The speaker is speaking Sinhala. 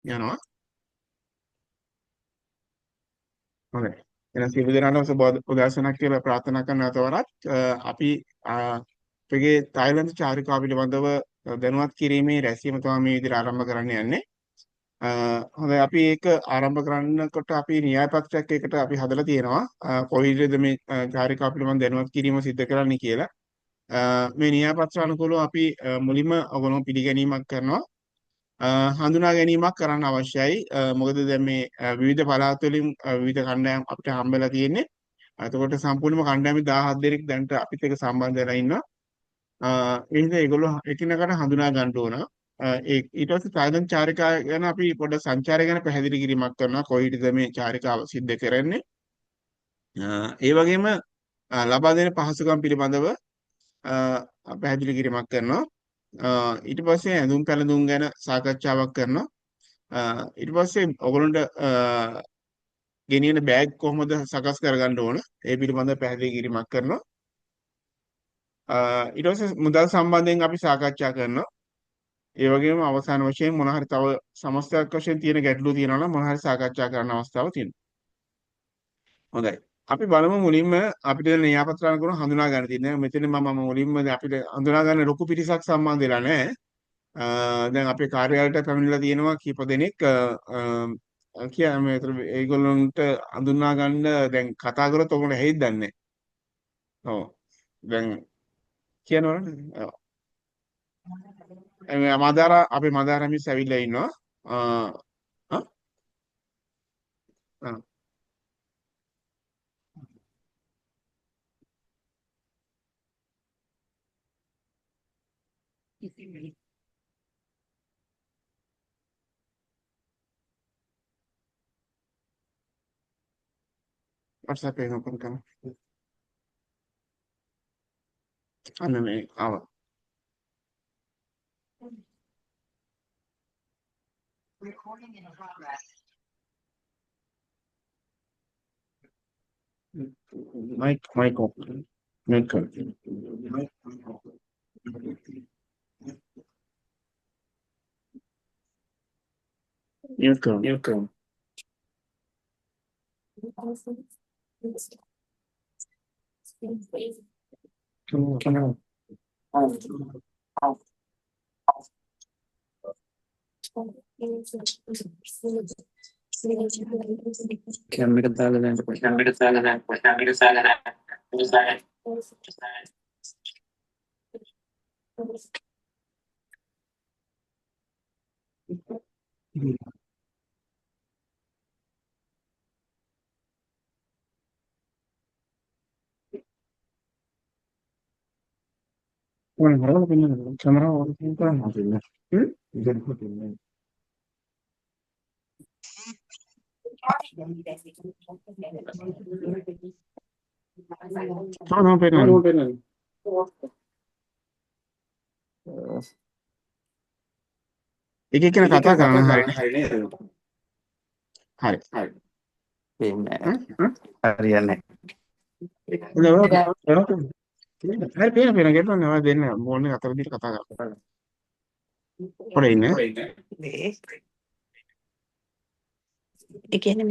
යනවා. හොඳයි. එහෙනම් සියලු දෙනාටම සුබ උදෑසනක් කියලා ප්‍රාර්ථනා කරන අතරත් අපි අපගේ තායිලන්ත චාරිකාව පිළිබඳව දැනුවත් කිරීමේ රැස්වීම තමයි මේ විදිහට ආරම්භ කරන්න යන්නේ. හොඳයි අපි ඒක ආරම්භ කරන්නකොට අපි න්‍යාය පත්‍රයක් එකට අපි හදලා තියෙනවා. කොහේද මේ චාරිකාව පිළිබඳව දැනුවත් කිරීම සිදු කරන්න කියලා. මේ න්‍යාය පත්‍ර අනුකූලව අපි මුලින්ම ඔයගොල්ලෝ පිළිගැනීමක් කරනවා. හඳුනා ගැනීමක් කරන්න අවශ්‍යයි. මොකද දැන් මේ විවිධ පළාත් වලින් විවිධ කණ්ඩායම් අපිට හම්බෙලා තියෙන්නේ. එතකොට සම්පූර්ණම කණ්ඩායමේ 17 දෙනෙක් දැනට අපිත් එක්ක සම්බන්ධ වෙලා ඉන්නවා. ඒ නිසා ඒගොල්ලෝ එකිනෙකට හඳුනා ගන්න ඕන. ඊට පස්සේ තායිලන්ත චාරිකාව ගැන අපි පොඩ්ඩක් සංචාරය ගැන පැහැදිලි කිරීමක් කරනවා. කොහේද මේ චාරිකාව සිද්ධ කරන්නේ? ඒ වගේම ලබා දෙන පහසුකම් පිළිබඳව පැහැදිලි කිරීමක් කරනවා. ඊට පස්සේ ඇඳුම් පැළඳුම් ගැන සාකච්ඡාවක් කරනවා. ඊට පස්සේ ඔයගොල්ලන්ට ගෙනියන බෑග් කොහොමද සකස් කරගන්න ඕන ඒ පිළිබඳව පැහැදිලි කිරීමක් කරනවා. ඊට පස්සේ මුදල් සම්බන්ධයෙන් අපි සාකච්ඡා කරනවා. ඒ වගේම අවසාන වශයෙන් මොන හරි තව සමස්තයක් වශයෙන් තියෙන ගැටලු තියෙනවා නම් මොන හරි සාකච්ඡා කරන්න අවස්ථාවක් තියෙනවා. හොඳයි. අපි බලමු මුලින්ම අපිට න්‍යායපත්‍ර අනුකූලව හඳුනා ගන්න තියෙනවා. මෙතන මම මුලින්ම අපිට හඳුනා ගන්න ලොකු පිරිසක් සම්බන්ධ වෙලා නැහැ. දැන් අපේ කාර්යාලයට පැමිණිලා තියෙනවා කීප දෙනෙක් කියන්නේ ඒගොල්ලන්ට හඳුනා ගන්න දැන් කතා කරොත් ඔයගොල්ලෝ ඇහෙයිද දන්නේ නැහැ. ඔව්. දැන් කියනවනේ. ඔව්. මදාර අපේ මදාර මිස් ඇවිල්ලා ඉන්නවා. අ අ අ WhatsApp එක ඕපන් කරන්න. අන්න මේ ආවා. Mic open. මයික් කරන්න. මියුට් කරන්න. කැමරා. කැමරා දාලා දැන් කැමරා ඕපන් කරන්න. පෙන්නන්න. එක එක කතා කරන්න හරිනේ. හරි. පේන්නේ හරියන්නේ හරි පේන ගෙටන්න ඔය දෙන්න බෝල් එක අතර දිහට කතා කරලා. පොඩේ ඉන්නේ. ඒ කියන්නේ